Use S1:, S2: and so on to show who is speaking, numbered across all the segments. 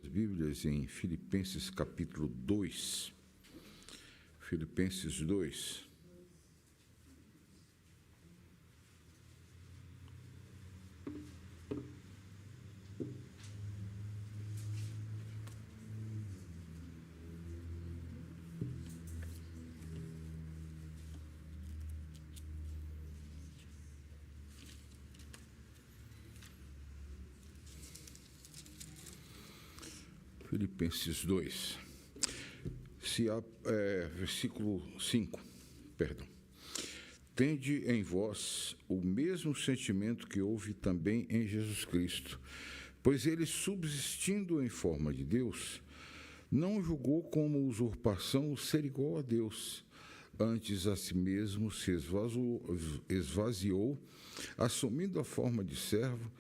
S1: Bíblias em Filipenses capítulo 2. Filipenses 2. Filipenses 2, versículo 5, perdão. Tende em vós o mesmo sentimento que houve também em Jesus Cristo, pois ele, subsistindo em forma de Deus, não julgou como usurpação ser igual a Deus, antes a si mesmo se esvaziou, assumindo a forma de servo,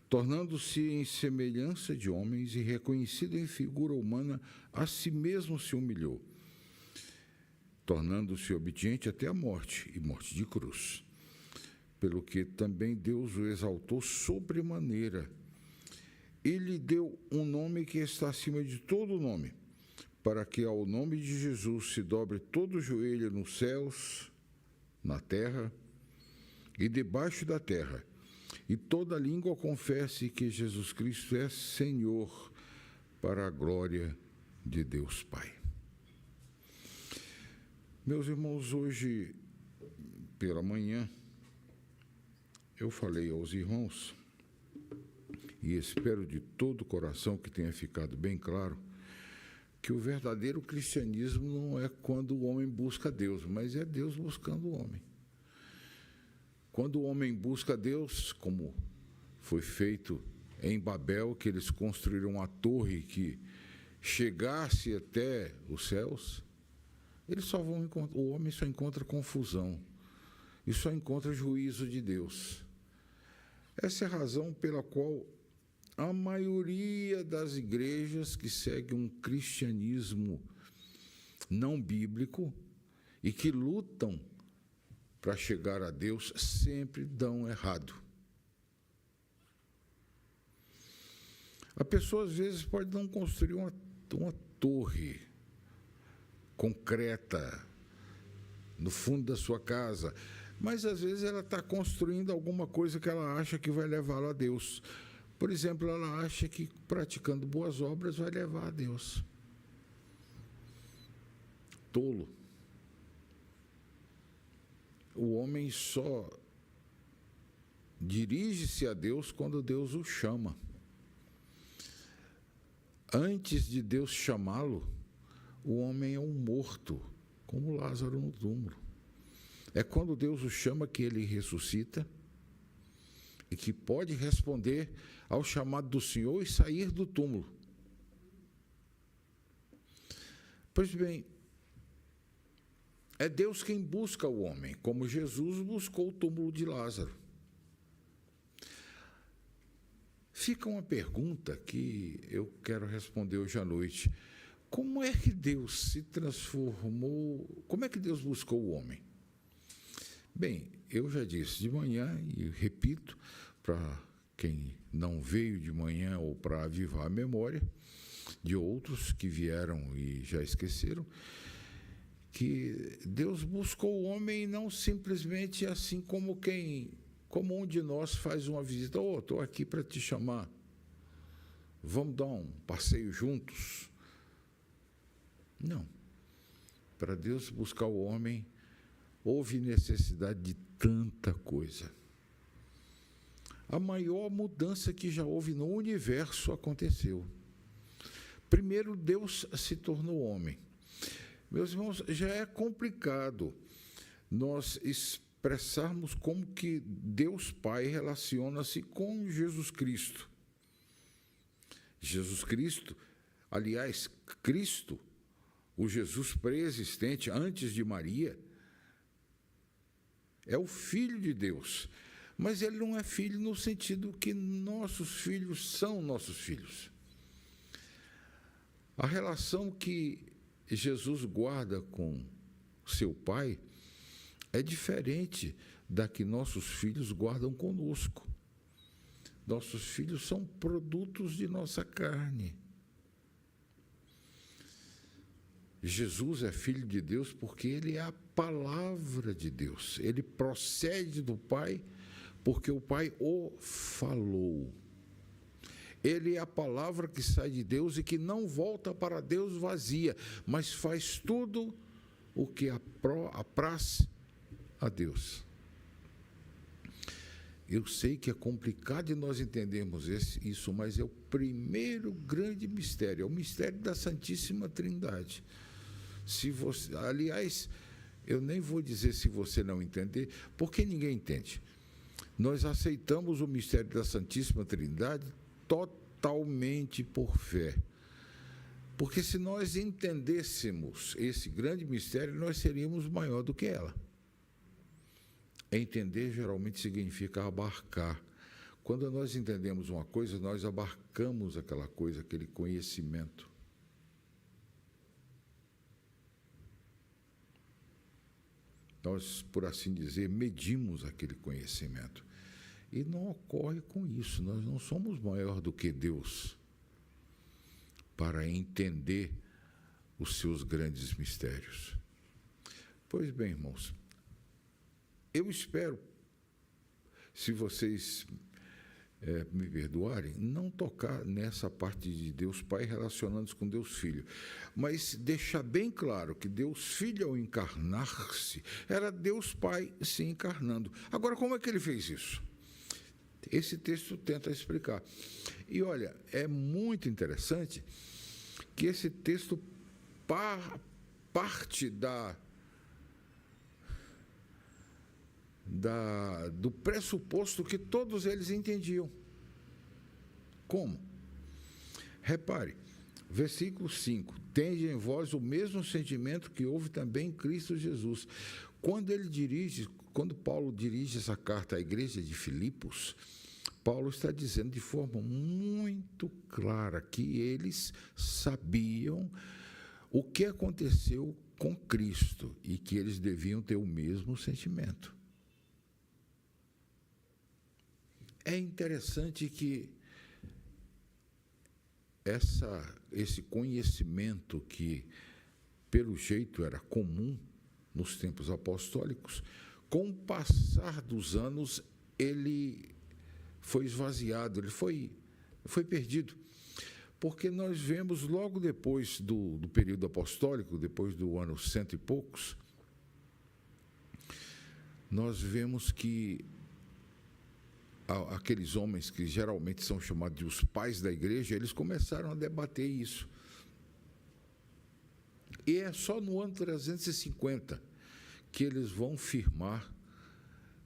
S1: tornando-se em semelhança de homens e reconhecido em figura humana, a si mesmo se humilhou, tornando-se obediente até a morte, e morte de cruz. Pelo que também Deus o exaltou sobremaneira. Ele lhe deu um nome que está acima de todo nome, para que ao nome de Jesus se dobre todo o joelho nos céus, na terra e debaixo da terra, e toda língua confesse que Jesus Cristo é Senhor, para a glória de Deus Pai. Meus irmãos, hoje, pela manhã, eu falei aos irmãos, e espero de todo o coração que tenha ficado bem claro, que o verdadeiro cristianismo não é quando o homem busca Deus, mas é Deus buscando o homem. Quando o homem busca Deus, como foi feito em Babel, que eles construíram uma torre que chegasse até os céus, eles só vão encontrar, o homem só encontra confusão e só encontra juízo de Deus. Essa é a razão pela qual a maioria das igrejas que seguem um cristianismo não bíblico e que lutam para chegar a Deus, sempre dão errado. A pessoa, às vezes, pode não construir uma torre concreta no fundo da sua casa, mas, às vezes, ela está construindo alguma coisa que ela acha que vai levá-la a Deus. Por exemplo, ela acha que praticando boas obras vai levar a Deus. Tolo. O homem só dirige-se a Deus quando Deus o chama. Antes de Deus chamá-lo, o homem é um morto, como Lázaro no túmulo. É quando Deus o chama que ele ressuscita e que pode responder ao chamado do Senhor e sair do túmulo. Pois bem, é Deus quem busca o homem, como Jesus buscou o túmulo de Lázaro. Fica uma pergunta que eu quero responder hoje à noite. Como é que Deus se transformou, como é que Deus buscou o homem? Bem, eu já disse de manhã e repito, para quem não veio de manhã ou para avivar a memória de outros que vieram e já esqueceram, que Deus buscou o homem não simplesmente assim como um de nós faz uma visita. Estou aqui para te chamar, vamos dar um passeio juntos. Não. Para Deus buscar o homem, houve necessidade de tanta coisa. A maior mudança que já houve no universo aconteceu. Primeiro, Deus se tornou homem. Meus irmãos, já é complicado nós expressarmos como que Deus Pai relaciona-se com Jesus Cristo. Jesus Cristo, aliás, Cristo, o Jesus pré-existente antes de Maria, é o Filho de Deus. Mas ele não é filho no sentido que nossos filhos são nossos filhos. A relação que Jesus guarda com seu Pai é diferente da que nossos filhos guardam conosco. Nossos filhos são produtos de nossa carne. Jesus é filho de Deus porque ele é a palavra de Deus. Ele procede do Pai porque o Pai o falou. Ele é a palavra que sai de Deus e que não volta para Deus vazia, mas faz tudo o que apraz a Deus. Eu sei que é complicado de nós entendermos isso, mas é o primeiro grande mistério, é o mistério da Santíssima Trindade. Aliás, eu nem vou dizer se você não entender, porque ninguém entende. Nós aceitamos o mistério da Santíssima Trindade totalmente por fé. Porque se nós entendêssemos esse grande mistério, nós seríamos maior do que ela. Entender geralmente significa abarcar. Quando nós entendemos uma coisa, nós abarcamos aquela coisa, aquele conhecimento. Nós, por assim dizer, medimos aquele conhecimento. E não ocorre com isso. Nós não somos maior do que Deus para entender os seus grandes mistérios. Pois bem, irmãos, eu espero, se vocês me perdoarem, não tocar nessa parte de Deus Pai relacionando-se com Deus Filho, mas deixar bem claro que Deus Filho, ao encarnar-se, era Deus Pai se encarnando. Agora, como é que ele fez isso? Esse texto tenta explicar. E olha, é muito interessante que esse texto parte do pressuposto que todos eles entendiam. Como? Repare, versículo 5, tende em vós o mesmo sentimento que houve também em Cristo Jesus. Quando Paulo dirige essa carta à igreja de Filipos, Paulo está dizendo de forma muito clara que eles sabiam o que aconteceu com Cristo e que eles deviam ter o mesmo sentimento. É interessante que esse conhecimento que, pelo jeito, era comum nos tempos apostólicos, com o passar dos anos, ele foi esvaziado, ele foi perdido. Porque nós vemos logo depois do período apostólico, depois do ano 100 e poucos, nós vemos que aqueles homens que geralmente são chamados de os pais da igreja, eles começaram a debater isso. E é só no ano 350 que eles vão firmar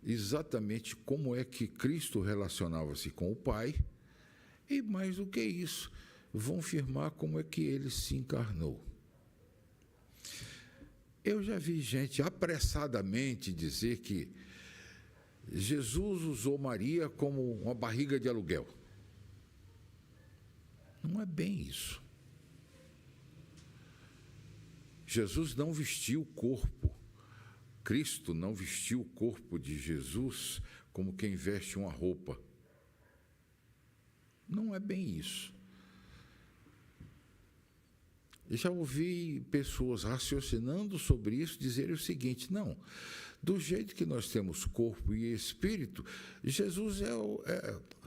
S1: exatamente como é que Cristo relacionava-se com o Pai, e mais do que isso, vão firmar como é que ele se encarnou. Eu já vi gente apressadamente dizer que Jesus usou Maria como uma barriga de aluguel. Não é bem isso. Jesus não vestiu o corpo. Cristo não vestiu o corpo de Jesus como quem veste uma roupa. Não é bem isso. Eu já ouvi pessoas raciocinando sobre isso dizerem o seguinte: não, do jeito que nós temos corpo e espírito,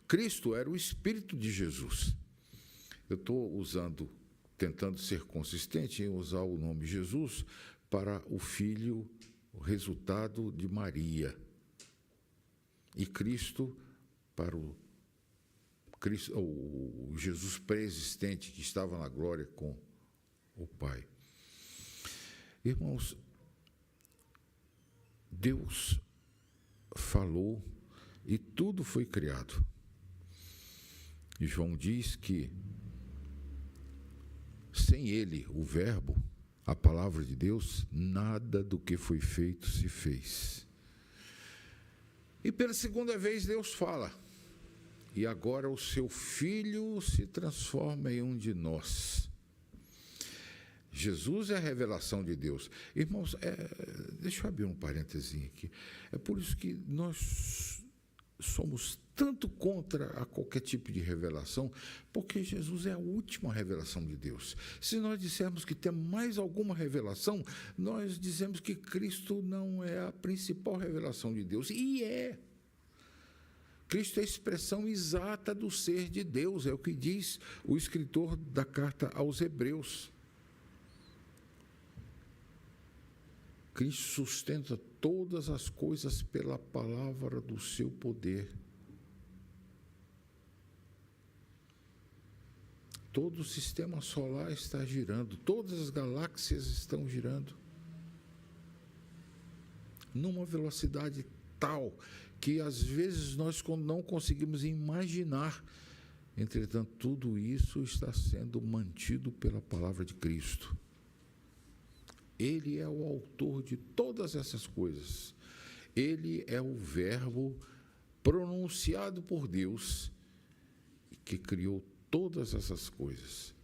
S1: Cristo era o espírito de Jesus. Eu estou tentando ser consistente em usar o nome Jesus para o Filho, o resultado de Maria, e Cristo para o Jesus pré-existente que estava na glória com o Pai. Irmãos, Deus falou e tudo foi criado. E João diz que sem ele, o Verbo, a palavra de Deus, nada do que foi feito se fez. E pela segunda vez Deus fala. E agora o seu Filho se transforma em um de nós. Jesus é a revelação de Deus. Irmãos, deixa eu abrir um parênteses aqui. É por isso que nós somos tanto contra a qualquer tipo de revelação, porque Jesus é a última revelação de Deus. Se nós dissermos que temos mais alguma revelação, nós dizemos que Cristo não é a principal revelação de Deus, e é. Cristo é a expressão exata do ser de Deus, é o que diz o escritor da carta aos Hebreus. Cristo sustenta todas as coisas pela palavra do seu poder. Todo o sistema solar está girando, todas as galáxias estão girando numa velocidade tal que às vezes nós não conseguimos imaginar. Entretanto, tudo isso está sendo mantido pela palavra de Cristo. Ele é o autor de todas essas coisas. Ele é o Verbo pronunciado por Deus que criou todas essas coisas.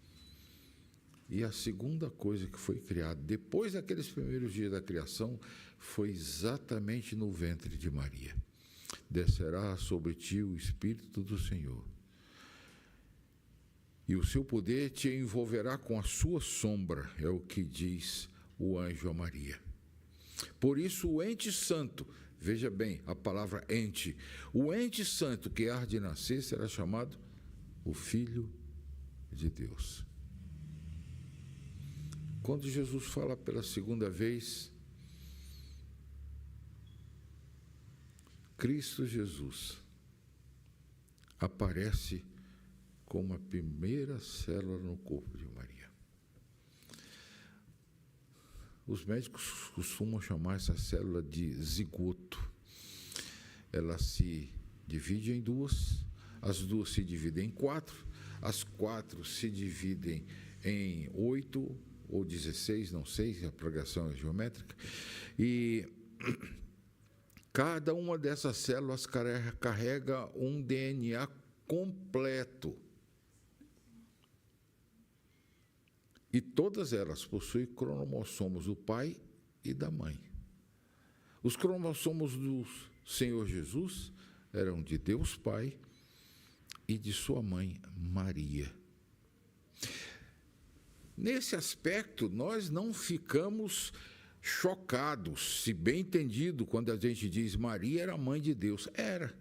S1: E a segunda coisa que foi criada depois daqueles primeiros dias da criação foi exatamente no ventre de Maria. Descerá sobre ti o Espírito do Senhor, e o seu poder te envolverá com a sua sombra, é o que diz o anjo a Maria. Por isso o ente santo, veja bem a palavra ente, o ente santo que há de nascer será chamado o Filho de Deus. Quando Jesus fala pela segunda vez, Cristo Jesus aparece como a primeira célula no corpo de Maria. Os médicos costumam chamar essa célula de zigoto. Ela se divide em duas, as duas se dividem em quatro, as quatro se dividem em 8 ou 16, não sei, a progressão é geométrica, e cada uma dessas células carrega um DNA completo. E todas elas possuem cromossomos do pai e da mãe. Os cromossomos do Senhor Jesus eram de Deus Pai e de sua mãe, Maria. Nesse aspecto, nós não ficamos chocados, se bem entendido, quando a gente diz Maria era mãe de Deus. Era.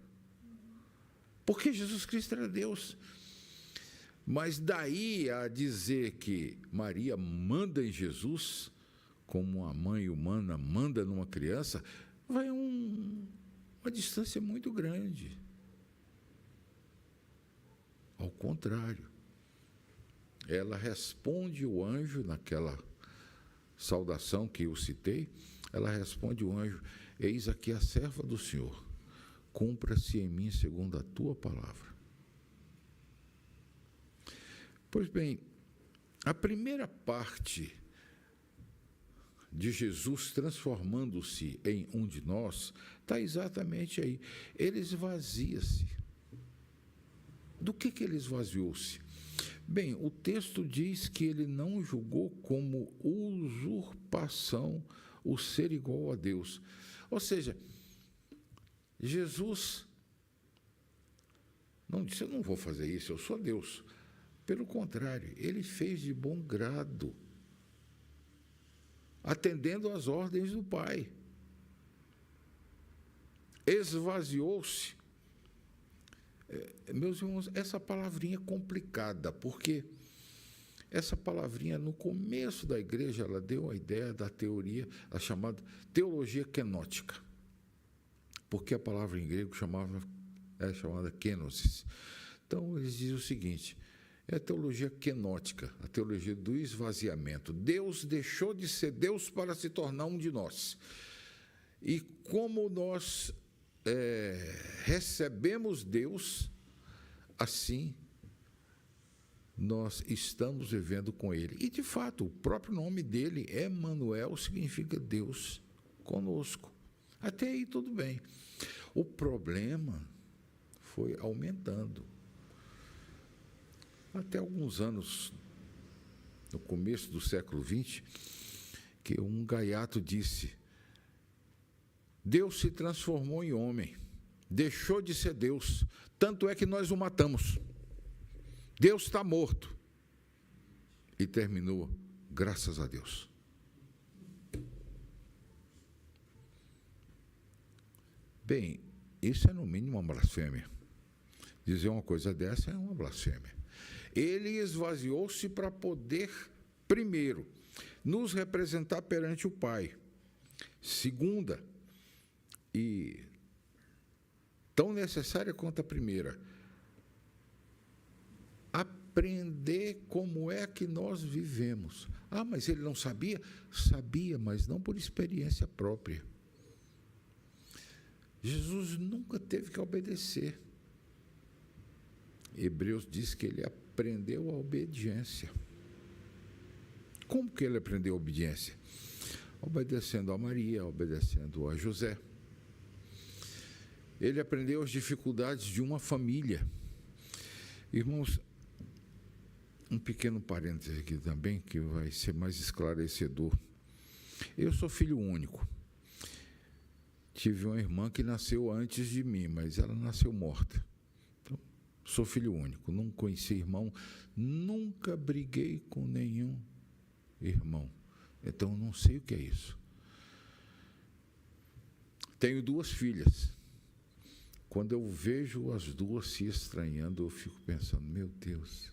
S1: Porque Jesus Cristo era Deus. Mas daí a dizer que Maria manda em Jesus, como uma mãe humana manda numa criança, vai uma distância muito grande. Ao contrário, ela responde o anjo naquela saudação que eu citei, ela responde o anjo: eis aqui a serva do Senhor, cumpra-se em mim segundo a tua palavra. Pois bem, a primeira parte de Jesus transformando-se em um de nós está exatamente aí. Ele esvazia-se. Do que ele esvaziou-se? Bem, o texto diz que ele não julgou como usurpação o ser igual a Deus. Ou seja, Jesus não disse: eu não vou fazer isso, eu sou Deus. Pelo contrário, ele fez de bom grado, atendendo às ordens do Pai. Esvaziou-se. Meus irmãos, essa palavrinha é complicada, porque essa palavrinha, no começo da igreja, ela deu a ideia da teoria, a chamada teologia kenótica, porque a palavra em grego é chamada kenosis. Então, eles dizem o seguinte: é a teologia kenótica, a teologia do esvaziamento. Deus deixou de ser Deus para se tornar um de nós. E como nós recebemos Deus, assim nós estamos vivendo com Ele. E, de fato, o próprio nome dele, Emanuel, significa Deus conosco. Até aí tudo bem. O problema foi aumentando. Até alguns anos, no começo do século XX, que um gaiato disse: Deus se transformou em homem. deixou de ser Deus, tanto é que nós o matamos. Deus está morto. E terminou, graças a Deus. Bem, isso é no mínimo uma blasfêmia. Dizer uma coisa dessa é uma blasfêmia. Ele esvaziou-se para poder, primeiro, nos representar perante o Pai. Segunda, e tão necessária quanto a primeira, aprender como é que nós vivemos. Ah, mas ele não sabia? Sabia, mas não por experiência própria. Jesus nunca teve que obedecer. Hebreus diz que ele aprendeu a obediência. Como que ele aprendeu a obediência? Obedecendo a Maria, obedecendo a José. Ele aprendeu as dificuldades de uma família. Irmãos, um pequeno parêntese aqui também, que vai ser mais esclarecedor. Eu sou filho único. Tive uma irmã que nasceu antes de mim, mas ela nasceu morta. Então, sou filho único, não conheci irmão, nunca briguei com nenhum irmão. Então, não sei o que é isso. Tenho 2 filhas. Quando eu vejo as 2 se estranhando, eu fico pensando, meu Deus.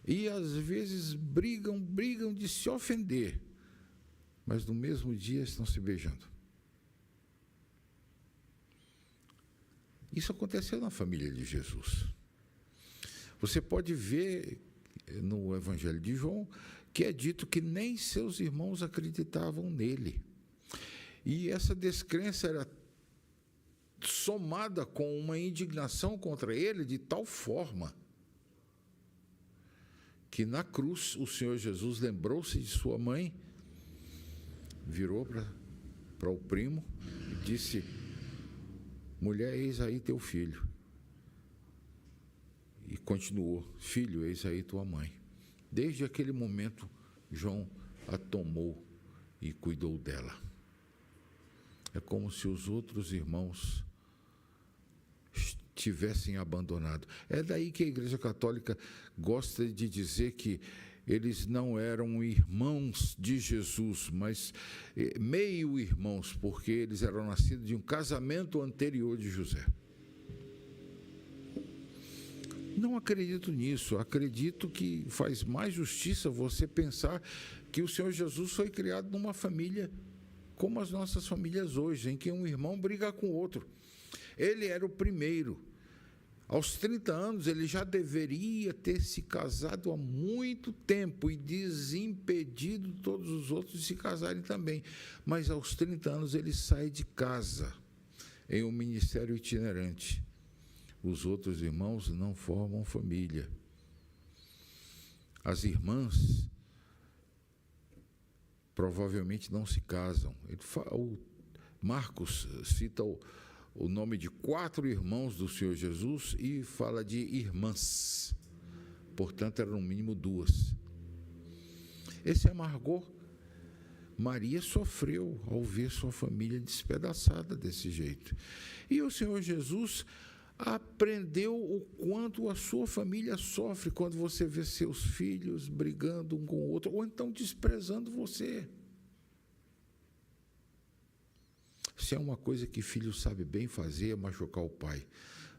S1: E às vezes brigam de se ofender, mas no mesmo dia estão se beijando. Isso aconteceu na família de Jesus. Você pode ver no Evangelho de João que é dito que nem seus irmãos acreditavam nele. E essa descrença era somada com uma indignação contra ele de tal forma que na cruz o Senhor Jesus lembrou-se de sua mãe, virou para o primo e disse: mulher, eis aí teu filho. E continuou: filho, eis aí tua mãe. Desde aquele momento, João a tomou e cuidou dela. É como se os outros irmãos tivessem abandonado. É daí que a Igreja Católica gosta de dizer que eles não eram irmãos de Jesus, mas meio-irmãos, porque eles eram nascidos de um casamento anterior de José. Não acredito nisso. Acredito que faz mais justiça você pensar que o Senhor Jesus foi criado numa família como as nossas famílias hoje, em que um irmão briga com o outro. Ele era o primeiro. Aos 30 anos, ele já deveria ter se casado há muito tempo e desimpedido todos os outros de se casarem também. Mas aos 30 anos, ele sai de casa em um ministério itinerante. Os outros irmãos não formam família. As irmãs provavelmente não se casam. O Marcos cita o nome de 4 irmãos do Senhor Jesus e fala de irmãs. Portanto, eram no mínimo 2. Esse amargor, Maria sofreu ao ver sua família despedaçada desse jeito. E o Senhor Jesus aprendeu o quanto a sua família sofre quando você vê seus filhos brigando um com o outro, ou então desprezando você. Se é uma coisa que filho sabe bem fazer, é machucar o pai.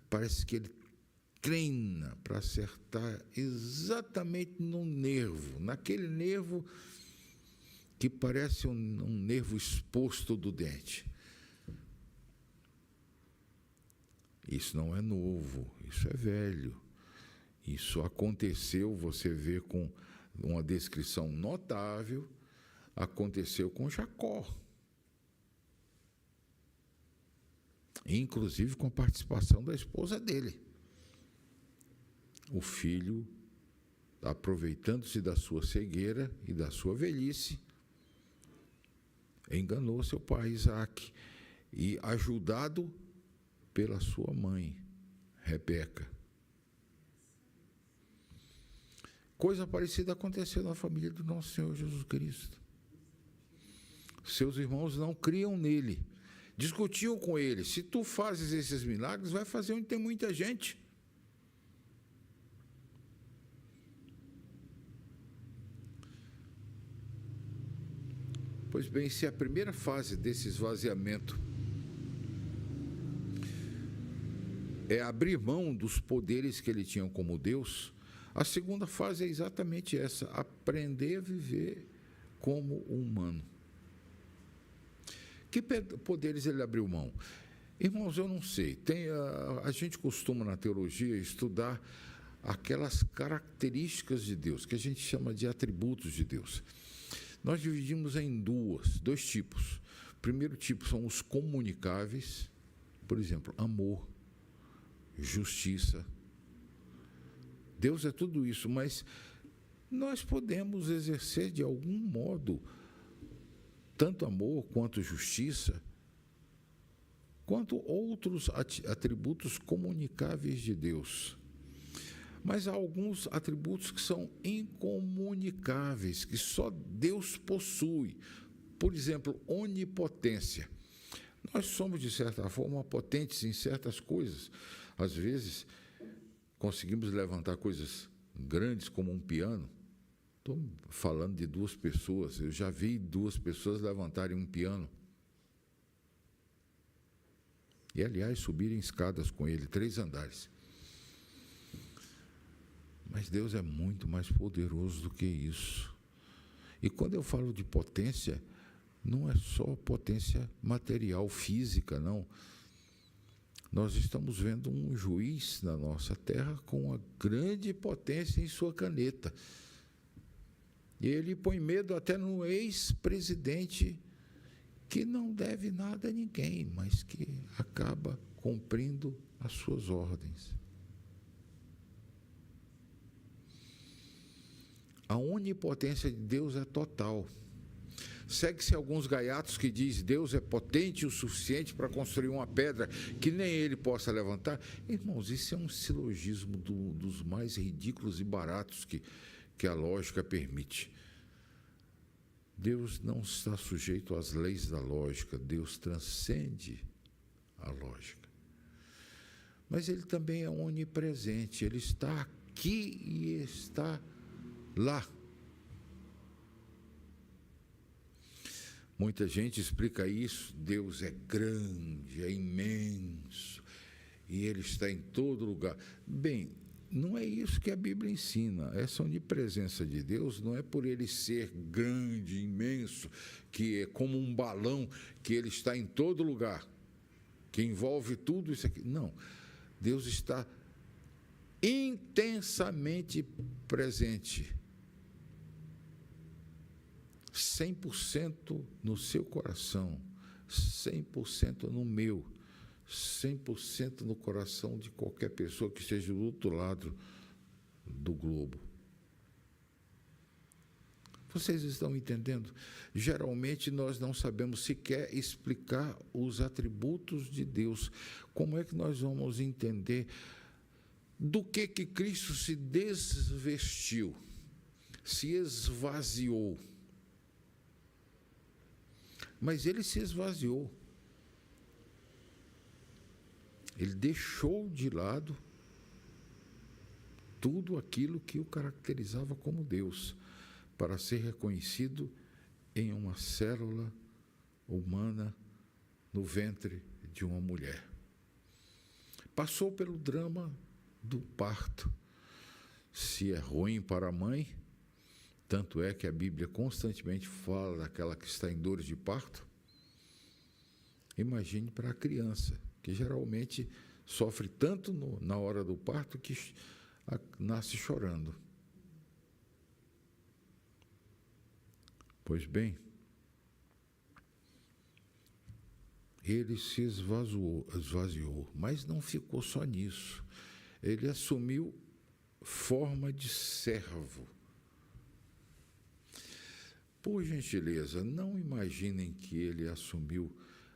S1: Parece que ele treina para acertar exatamente no nervo, naquele nervo que parece um nervo exposto do dente. Isso não é novo, isso é velho. Isso aconteceu, você vê com uma descrição notável, aconteceu com Jacó. Inclusive com a participação da esposa dele. O filho, aproveitando-se da sua cegueira e da sua velhice, enganou seu pai Isaque e, ajudado pela sua mãe, Rebeca. Coisa parecida aconteceu na família do nosso Senhor Jesus Cristo. Seus irmãos não criam nele, discutiam com ele: se tu fazes esses milagres, vai fazer onde tem muita gente. Pois bem, se a primeira fase desse esvaziamento é abrir mão dos poderes que ele tinha como Deus, a segunda fase é exatamente essa: aprender a viver como humano. Que poderes ele abriu mão? Irmãos, eu não sei. A gente costuma, na teologia, estudar aquelas características de Deus, que a gente chama de atributos de Deus. Nós dividimos em dois tipos. O primeiro tipo são os comunicáveis, por exemplo, amor, justiça. Deus é tudo isso, mas nós podemos exercer de algum modo tanto amor quanto justiça, quanto outros atributos comunicáveis de Deus. Mas há alguns atributos que são incomunicáveis, que só Deus possui. Por exemplo, onipotência. Nós somos, de certa forma, potentes em certas coisas. Às vezes, conseguimos levantar coisas grandes como um piano. Estou falando de 2 pessoas. Eu já vi 2 pessoas levantarem um piano. E, aliás, subirem escadas com ele, 3 andares. Mas Deus é muito mais poderoso do que isso. E quando eu falo de potência, não é só potência material, física, não. Nós estamos vendo um juiz na nossa terra com uma grande potência em sua caneta. E ele põe medo até no ex-presidente, que não deve nada a ninguém, mas que acaba cumprindo as suas ordens. A onipotência de Deus é total. Segue-se alguns gaiatos que diz: Deus é potente o suficiente para construir uma pedra que nem ele possa levantar. Irmãos, isso é um silogismo dos mais ridículos e baratos que a lógica permite. Deus não está sujeito às leis da lógica, Deus transcende a lógica. Mas ele também é onipresente, ele está aqui e está lá. Muita gente explica isso: Deus é grande, é imenso, e ele está em todo lugar. Bem, não é isso que a Bíblia ensina. Essa onipresença de Deus não é por ele ser grande, imenso, que é como um balão, que ele está em todo lugar, que envolve tudo isso aqui. Não. Deus está intensamente presente, 100% no seu coração, 100% no meu, 100% no coração de qualquer pessoa que esteja do outro lado do globo. Vocês estão entendendo? Geralmente nós não sabemos sequer explicar os atributos de Deus. Como é que nós vamos entender do que Cristo se desvestiu, se esvaziou? Mas ele se esvaziou. Ele deixou de lado tudo aquilo que o caracterizava como Deus, para ser reconhecido em uma célula humana no ventre de uma mulher. Passou pelo drama do parto. Se é ruim para a mãe, tanto é que a Bíblia constantemente fala daquela que está em dores de parto, imagine para a criança, que geralmente sofre tanto na hora do parto que nasce chorando. Pois bem, ele se esvaziou, mas não ficou só nisso. Ele assumiu forma de servo. Por gentileza, não imaginem que ele assumiu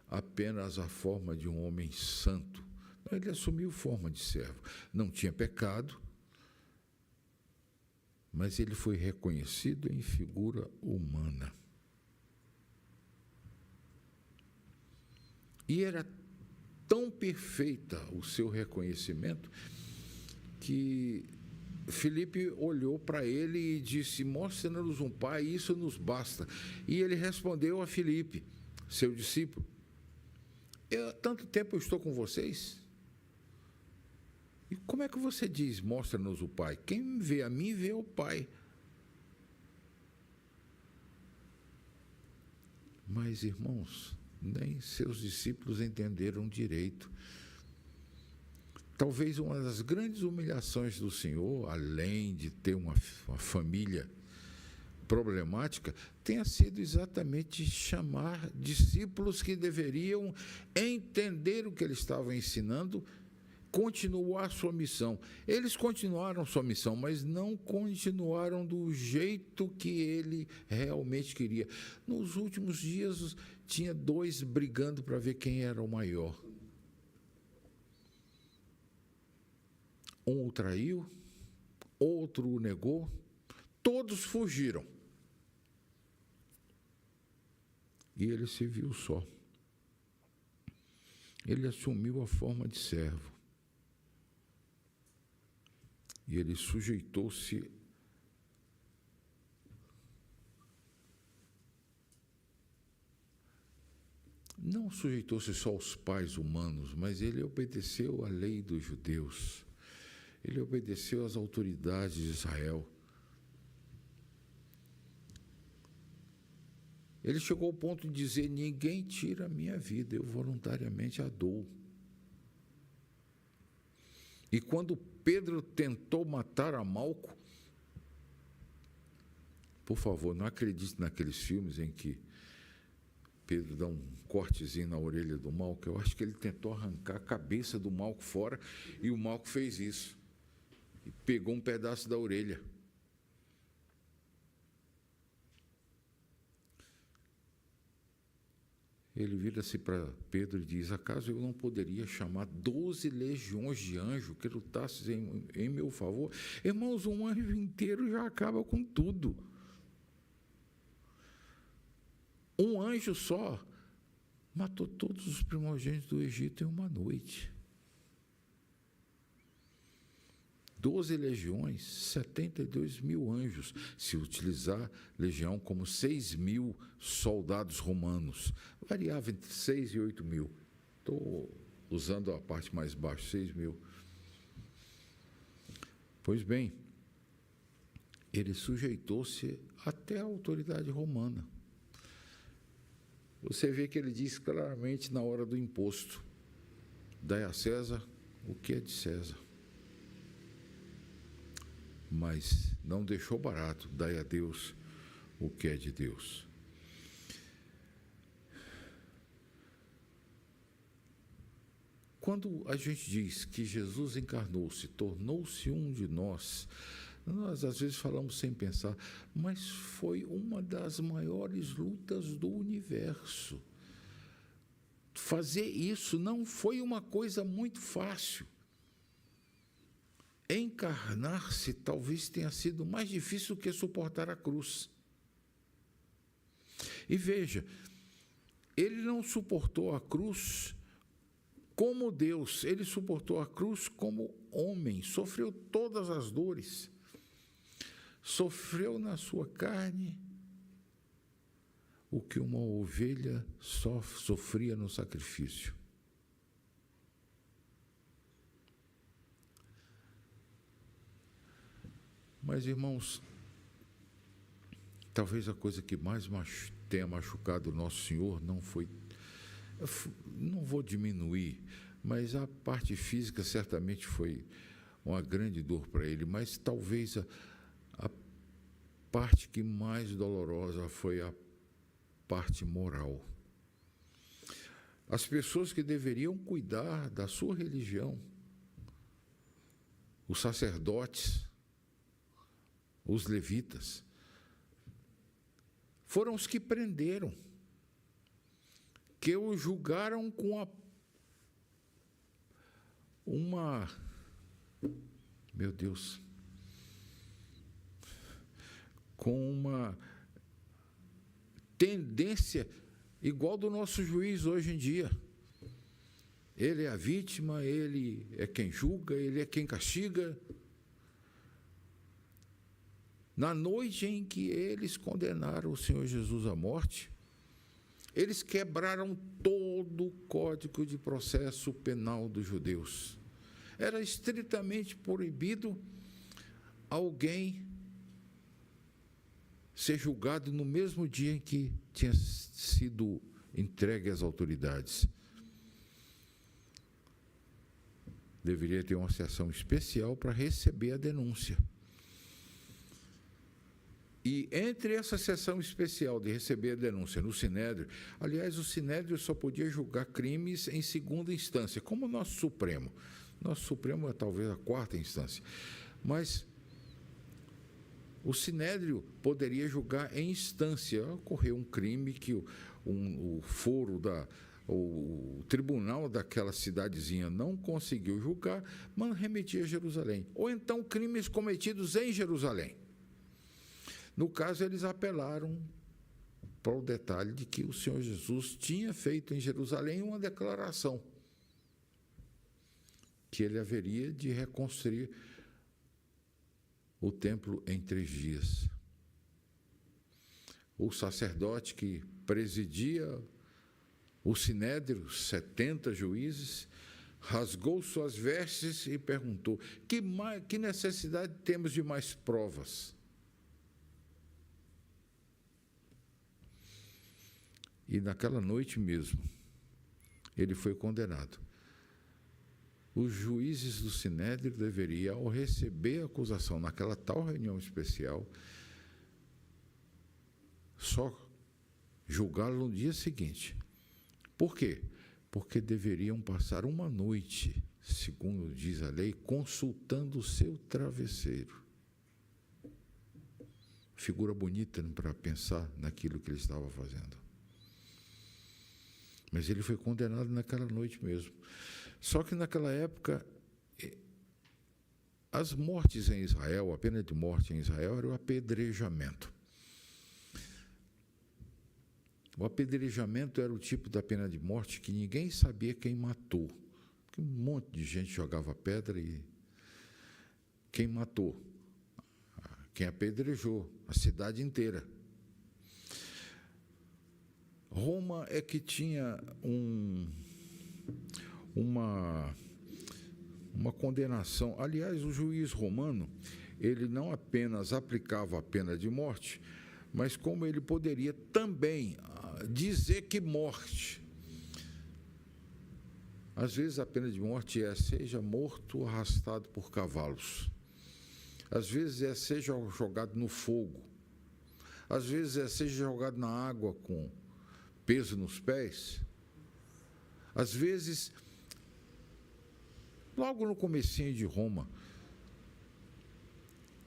S1: apenas a forma de um homem santo. Não, ele assumiu forma de servo. Não tinha pecado, mas ele foi reconhecido em figura humana. E era tão perfeita o seu reconhecimento que Filipe olhou para ele e disse: mostra-nos um Pai, isso nos basta. E ele respondeu a Filipe, seu discípulo: há tanto tempo eu estou com vocês, e como é que você diz, mostra-nos o Pai? Quem vê a mim, vê o Pai. Mas, irmãos, nem seus discípulos entenderam direito. Talvez uma das grandes humilhações do Senhor, além de ter uma família problemática, tenha sido exatamente chamar discípulos que deveriam entender o que ele estava ensinando, continuar sua missão. Eles continuaram sua missão, mas não continuaram do jeito que ele realmente queria. Nos últimos dias, tinha dois brigando para ver quem era o maior. Um o traiu, outro o negou, todos fugiram. E ele se viu só. Ele assumiu a forma de servo. E ele sujeitou-se não sujeitou-se só aos pais humanos, mas ele obedeceu à lei dos judeus. Ele obedeceu às autoridades de Israel. Ele chegou ao ponto de dizer: ninguém tira a minha vida, eu voluntariamente a dou. E quando Pedro tentou matar a Malco, por favor, não acredite naqueles filmes em que Pedro dá um cortezinho na orelha do Malco. Eu acho que ele tentou arrancar a cabeça do Malco fora, e o Malco fez isso. E pegou um pedaço da orelha. Ele vira-se para Pedro e diz: acaso eu não poderia chamar 12 legiões de anjos que lutassem em meu favor? Irmãos, um anjo inteiro já acaba com tudo. Um anjo só matou todos os primogênitos do Egito em uma noite. 12 legiões, 72 mil anjos, se utilizar legião como 6 mil soldados romanos. Variava entre 6 e 8 mil. Estou usando a parte mais baixa, 6 mil. Pois bem, ele sujeitou-se até à autoridade romana. Você vê que ele diz claramente na hora do imposto: dai a César o que é de César. Mas não deixou barato: dai a Deus o que é de Deus. Quando a gente diz que Jesus encarnou-se, tornou-se um de nós, nós às vezes falamos sem pensar, mas foi uma das maiores lutas do universo. Fazer isso não foi uma coisa muito fácil. Encarnar-se talvez tenha sido mais difícil que suportar a cruz. E veja, ele não suportou a cruz como Deus, ele suportou a cruz como homem, sofreu todas as dores, sofreu na sua carne o que uma ovelha sofria no sacrifício. Mas, irmãos, talvez a coisa que mais tenha machucado o nosso Senhor não foi, não vou diminuir, mas a parte física certamente foi uma grande dor para ele, mas talvez a parte que mais dolorosa foi a parte moral. As pessoas que deveriam cuidar da sua religião, os sacerdotes, os levitas, foram os que prenderam, que o julgaram com com uma tendência igual do nosso juiz hoje em dia. Ele é a vítima, ele é quem julga, ele é quem castiga. Na noite em que eles condenaram o Senhor Jesus à morte, eles quebraram todo o código de processo penal dos judeus. Era estritamente proibido alguém ser julgado no mesmo dia em que tinha sido entregue às autoridades. Deveria ter uma sessão especial para receber a denúncia. E entre essa sessão especial de receber a denúncia no Sinédrio, aliás, o Sinédrio só podia julgar crimes em segunda instância, como o nosso Supremo. Nosso Supremo é talvez a quarta instância. Mas o Sinédrio poderia julgar em instância. Ocorreu um crime que o foro o tribunal daquela cidadezinha não conseguiu julgar, mas remetia a Jerusalém. Ou então crimes cometidos em Jerusalém. No caso, eles apelaram para o detalhe de que o Senhor Jesus tinha feito em Jerusalém uma declaração que ele haveria de reconstruir o templo em 3 dias. O sacerdote que presidia o Sinédrio, 70 juízes, rasgou suas vestes e perguntou: que necessidade temos de mais provas? E naquela noite mesmo, ele foi condenado. Os juízes do Sinédrio deveriam, ao receber a acusação naquela tal reunião especial, só julgá-lo no dia seguinte. Por quê? Porque deveriam passar uma noite, segundo diz a lei, consultando o seu travesseiro. Figura bonita para pensar naquilo que ele estava fazendo. Mas ele foi condenado naquela noite mesmo. Só que naquela época, as mortes em Israel, a pena de morte em Israel era o apedrejamento. O apedrejamento era o tipo da pena de morte que ninguém sabia quem matou. Porque um monte de gente jogava pedra e quem matou? Quem apedrejou? A cidade inteira. Roma é que tinha uma condenação. Aliás, o juiz romano, ele não apenas aplicava a pena de morte, mas como ele poderia também dizer que morte. Às vezes a pena de morte seja morto ou arrastado por cavalos. Às vezes seja jogado no fogo. Às vezes seja jogado na água com peso nos pés. Às vezes, logo no comecinho de Roma,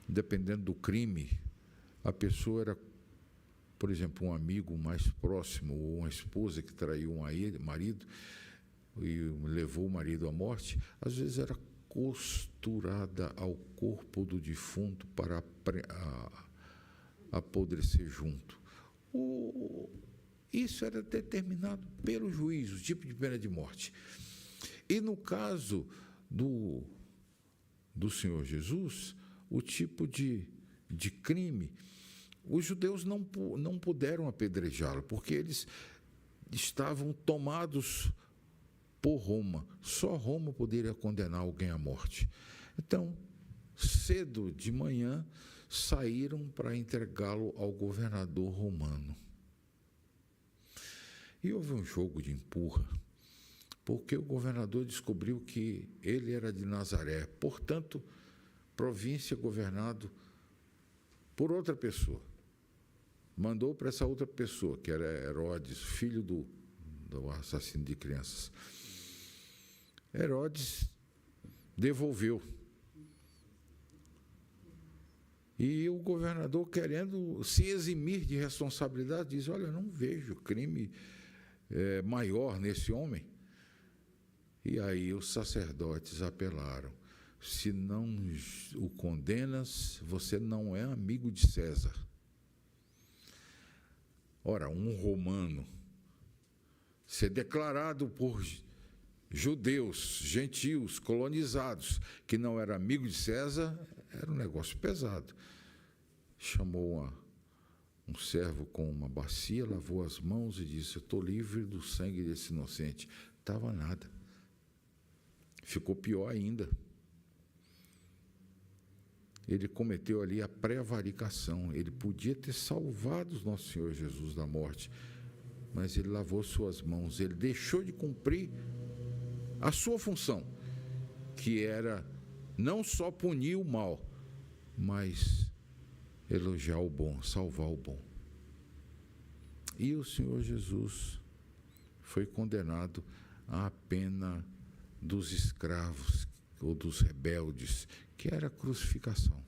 S1: dependendo do crime, a pessoa era, por exemplo, um amigo mais próximo ou uma esposa que traiu um marido e levou o marido à morte, às vezes era costurada ao corpo do defunto para apodrecer junto. Isso era determinado pelo juiz, o tipo de pena de morte. E no caso do Senhor Jesus, o tipo de crime, os judeus não puderam apedrejá-lo, porque eles estavam tomados por Roma. Só Roma poderia condenar alguém à morte. Então, cedo de manhã, saíram para entregá-lo ao governador romano. E houve um jogo de empurra, porque o governador descobriu que ele era de Nazaré, portanto, província governado por outra pessoa. Mandou para essa outra pessoa, que era Herodes, filho do assassino de crianças. Herodes devolveu. E o governador, querendo se eximir de responsabilidade, diz: olha, eu não vejo crime maior nesse homem. E aí os sacerdotes apelaram: se não o condenas, você não é amigo de César. Ora, um romano ser declarado por judeus, gentios, colonizados, que não era amigo de César, era um negócio pesado. Chamou um servo com uma bacia, lavou as mãos e disse: eu estou livre do sangue desse inocente. Estava nada. Ficou pior ainda. Ele cometeu ali a prevaricação. Ele podia ter salvado o nosso Senhor Jesus da morte, mas ele lavou suas mãos. Ele deixou de cumprir a sua função, que era não só punir o mal, mas elogiar o bom, salvar o bom. E o Senhor Jesus foi condenado à pena dos escravos ou dos rebeldes, que era a crucificação.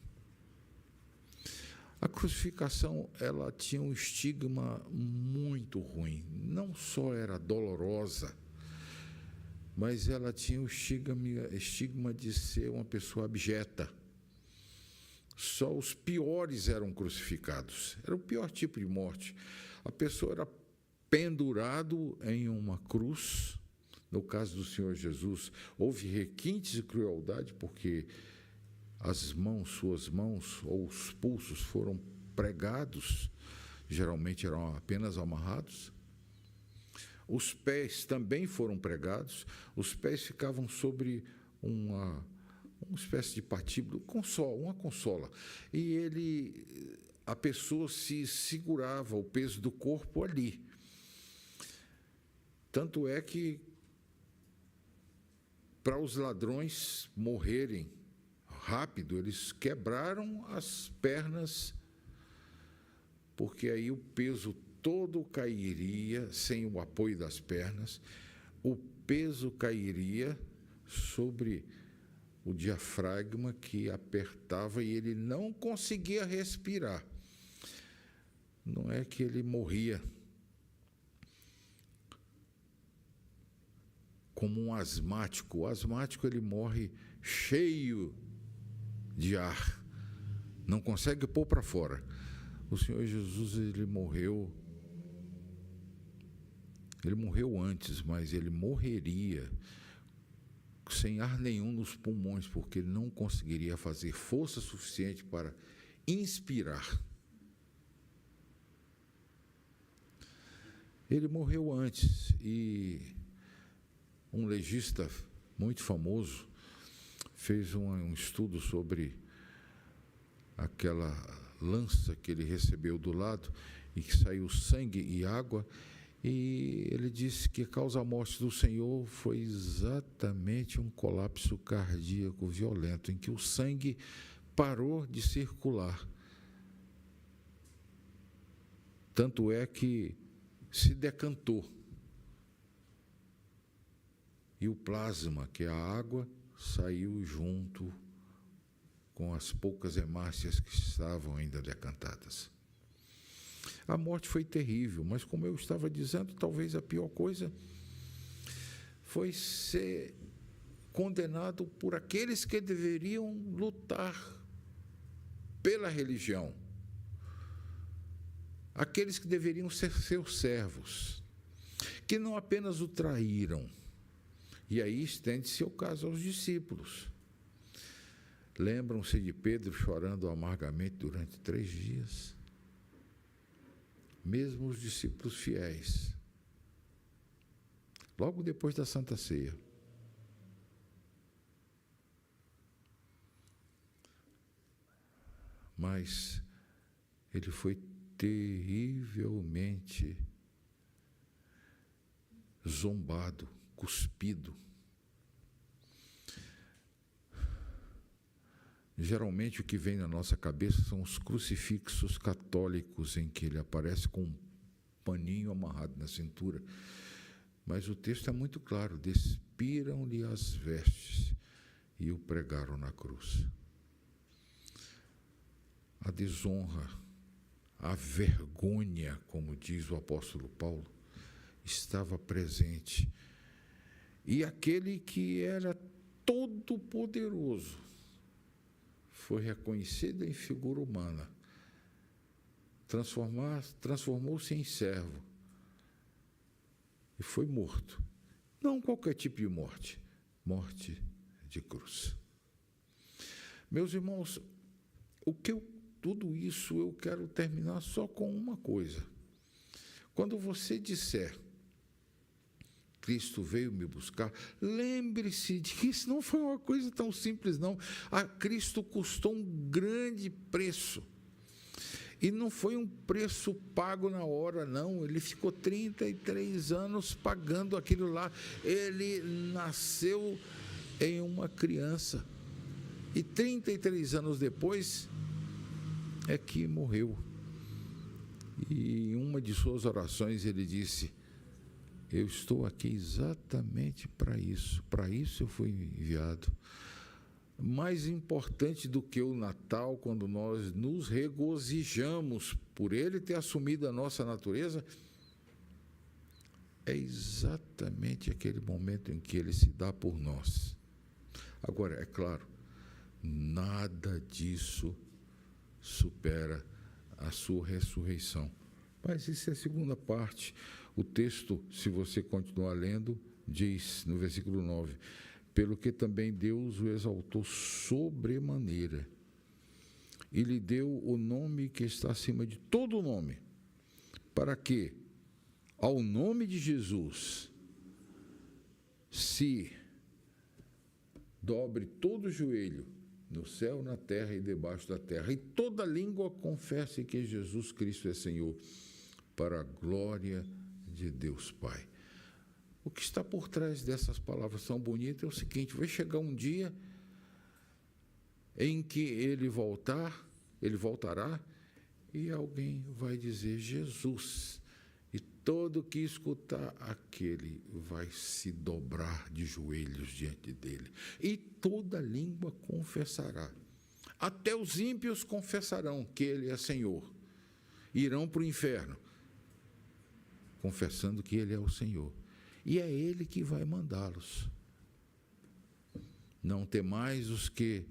S1: A crucificação, ela tinha um estigma muito ruim. Não só era dolorosa, mas ela tinha o estigma de ser uma pessoa abjeta. Só os piores eram crucificados. Era o pior tipo de morte. A pessoa era pendurado em uma cruz. No caso do Senhor Jesus, houve requintes de crueldade, porque suas mãos ou os pulsos foram pregados, geralmente eram apenas amarrados. Os pés também foram pregados, os pés ficavam sobre uma espécie de patíbulo, uma consola, e a pessoa se segurava o peso do corpo ali. Tanto é que, para os ladrões morrerem rápido, eles quebraram as pernas, porque aí o peso todo cairia, sem o apoio das pernas, o peso cairia sobre o diafragma, que apertava, e ele não conseguia respirar. Não é que ele morria como um asmático. O asmático, ele morre cheio de ar, não consegue pôr para fora. O Senhor Jesus, ele morreu antes, mas ele morreria sem ar nenhum nos pulmões, porque ele não conseguiria fazer força suficiente para inspirar. Ele morreu antes, e um legista muito famoso fez um estudo sobre aquela lança que ele recebeu do lado e que saiu sangue e água, e ele disse que a causa da morte do Senhor foi exatamente um colapso cardíaco violento, em que o sangue parou de circular. Tanto é que se decantou. E o plasma, que é a água, saiu junto com as poucas hemácias que estavam ainda decantadas. A morte foi terrível, mas, como eu estava dizendo, talvez a pior coisa foi ser condenado por aqueles que deveriam lutar pela religião, aqueles que deveriam ser seus servos, que não apenas o traíram. E aí estende-se o caso aos discípulos. Lembram-se de Pedro chorando amargamente durante 3 dias? Mesmo os discípulos fiéis, logo depois da Santa Ceia. Mas ele foi terrivelmente zombado, cuspido. Geralmente o que vem na nossa cabeça são os crucifixos católicos, em que ele aparece com um paninho amarrado na cintura. Mas o texto é muito claro: despiram-lhe as vestes e o pregaram na cruz. A desonra, a vergonha, como diz o apóstolo Paulo, estava presente. E aquele que era todo-poderoso foi reconhecido em figura humana, transformou-se em servo e foi morto. Não qualquer tipo de morte, morte de cruz. Meus irmãos, tudo isso eu quero terminar só com uma coisa. Quando você disser, Cristo veio me buscar, lembre-se de que isso não foi uma coisa tão simples, não. A Cristo custou um grande preço. E não foi um preço pago na hora, não. Ele ficou 33 anos pagando aquilo lá. Ele nasceu em uma criança. E 33 anos depois é que morreu. E em uma de suas orações ele disse, eu estou aqui exatamente para isso eu fui enviado. Mais importante do que o Natal, quando nós nos regozijamos por ele ter assumido a nossa natureza, é exatamente aquele momento em que ele se dá por nós. Agora, é claro, nada disso supera a sua ressurreição. Mas isso é a segunda parte. O texto, se você continuar lendo, diz no versículo 9, pelo que também Deus o exaltou sobremaneira e lhe deu o nome que está acima de todo nome, para que, ao nome de Jesus, se dobre todo o joelho, no céu, na terra e debaixo da terra, e toda língua confesse que Jesus Cristo é Senhor, para a glória de Deus Pai. O que está por trás dessas palavras tão bonitas é o seguinte, vai chegar um dia em que ele voltará, e alguém vai dizer Jesus, e todo que escutar aquele vai se dobrar de joelhos diante dele, e toda língua confessará, até os ímpios confessarão que ele é Senhor, irão para o inferno, confessando que ele é o Senhor, e é ele que vai mandá-los. Não temais os que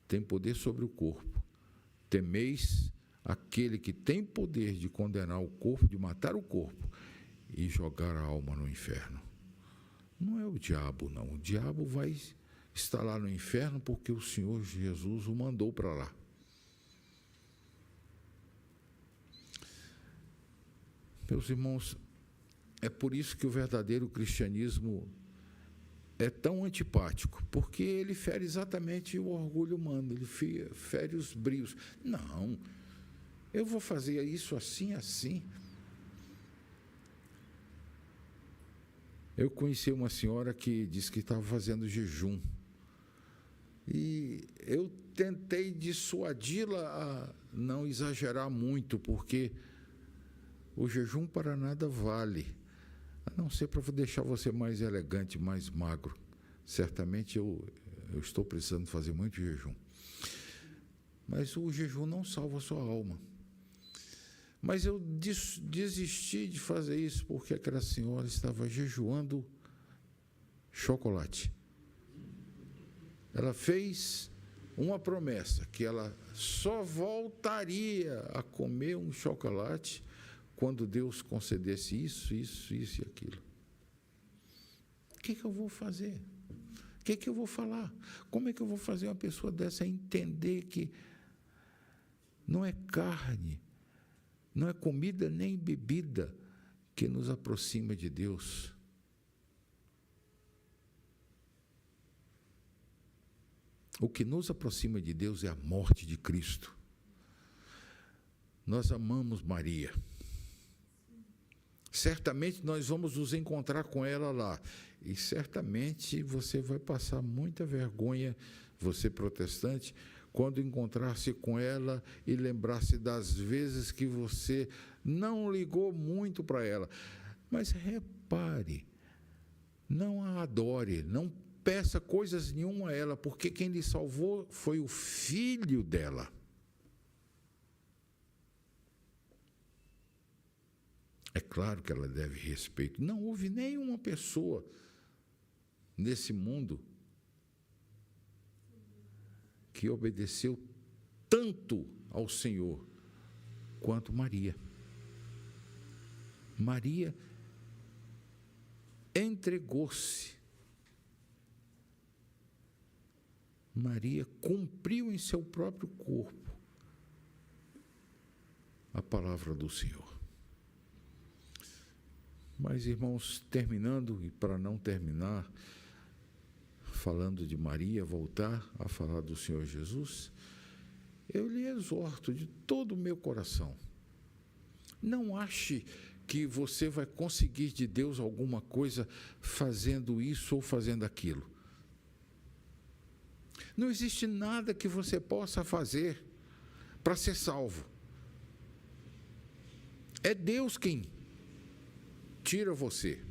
S1: têm poder sobre o corpo, temeis aquele que tem poder de condenar o corpo, de matar o corpo e jogar a alma no inferno. Não é o diabo, não. O diabo vai estar lá no inferno porque o Senhor Jesus o mandou para lá. Meus irmãos, é por isso que o verdadeiro cristianismo é tão antipático, porque ele fere exatamente o orgulho humano, ele fere os brios. Não, eu vou fazer isso assim, assim. Eu conheci uma senhora que disse que estava fazendo jejum, e eu tentei dissuadi-la a não exagerar muito, porque o jejum para nada vale, a não ser para deixar você mais elegante, mais magro. Certamente eu estou precisando fazer muito jejum. Mas o jejum não salva a sua alma. Mas eu desisti de fazer isso porque aquela senhora estava jejuando chocolate. Ela fez uma promessa, que ela só voltaria a comer um chocolate quando Deus concedesse isso e aquilo. O que eu vou fazer? O que eu vou falar? Como é que eu vou fazer uma pessoa dessa entender que não é carne, não é comida nem bebida que nos aproxima de Deus? O que nos aproxima de Deus é a morte de Cristo. Nós amamos Maria. Certamente nós vamos nos encontrar com ela lá. E certamente você vai passar muita vergonha, você protestante, quando encontrar-se com ela e lembrar-se das vezes que você não ligou muito para ela. Mas repare, não a adore, não peça coisas nenhuma a ela, porque quem lhe salvou foi o filho dela. É claro que ela deve respeito. Não houve nenhuma pessoa nesse mundo que obedeceu tanto ao Senhor quanto Maria. Maria entregou-se. Maria cumpriu em seu próprio corpo a palavra do Senhor. Mas, irmãos, terminando, e para não terminar, falando de Maria, voltar a falar do Senhor Jesus, eu lhe exorto de todo o meu coração, não ache que você vai conseguir de Deus alguma coisa fazendo isso ou fazendo aquilo. Não existe nada que você possa fazer para ser salvo. É Deus quem tira você.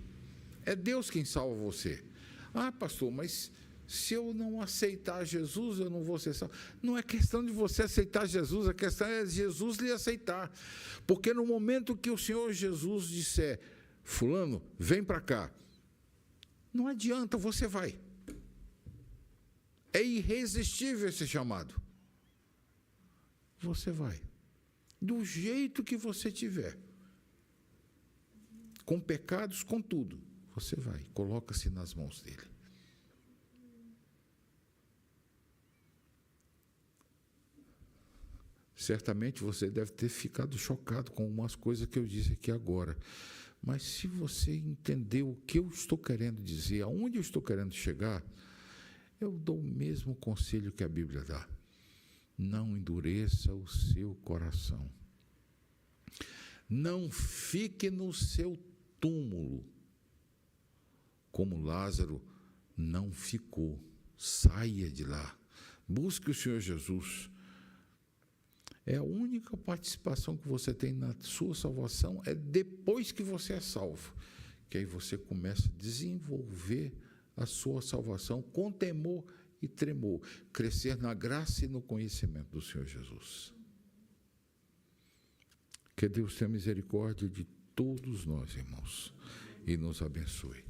S1: É Deus quem salva você. Ah, pastor, mas se eu não aceitar Jesus, eu não vou ser salvo. Não é questão de você aceitar Jesus, a questão é Jesus lhe aceitar. Porque no momento que o Senhor Jesus disser, fulano, vem para cá, não adianta, você vai. É irresistível esse chamado. Você vai. Do jeito que você tiver. Com pecados, com tudo. Você vai. Coloca-se nas mãos dele. Certamente você deve ter ficado chocado com umas coisas que eu disse aqui agora. Mas se você entendeu o que eu estou querendo dizer, aonde eu estou querendo chegar, eu dou o mesmo conselho que a Bíblia dá. Não endureça o seu coração. Não fique no seu túmulo, como Lázaro não ficou. Saia de lá. Busque o Senhor Jesus. É a única participação que você tem na sua salvação, é depois que você é salvo. Que aí você começa a desenvolver a sua salvação com temor e tremor, crescer na graça e no conhecimento do Senhor Jesus. Que Deus tenha misericórdia de todos nós, irmãos, e nos abençoe.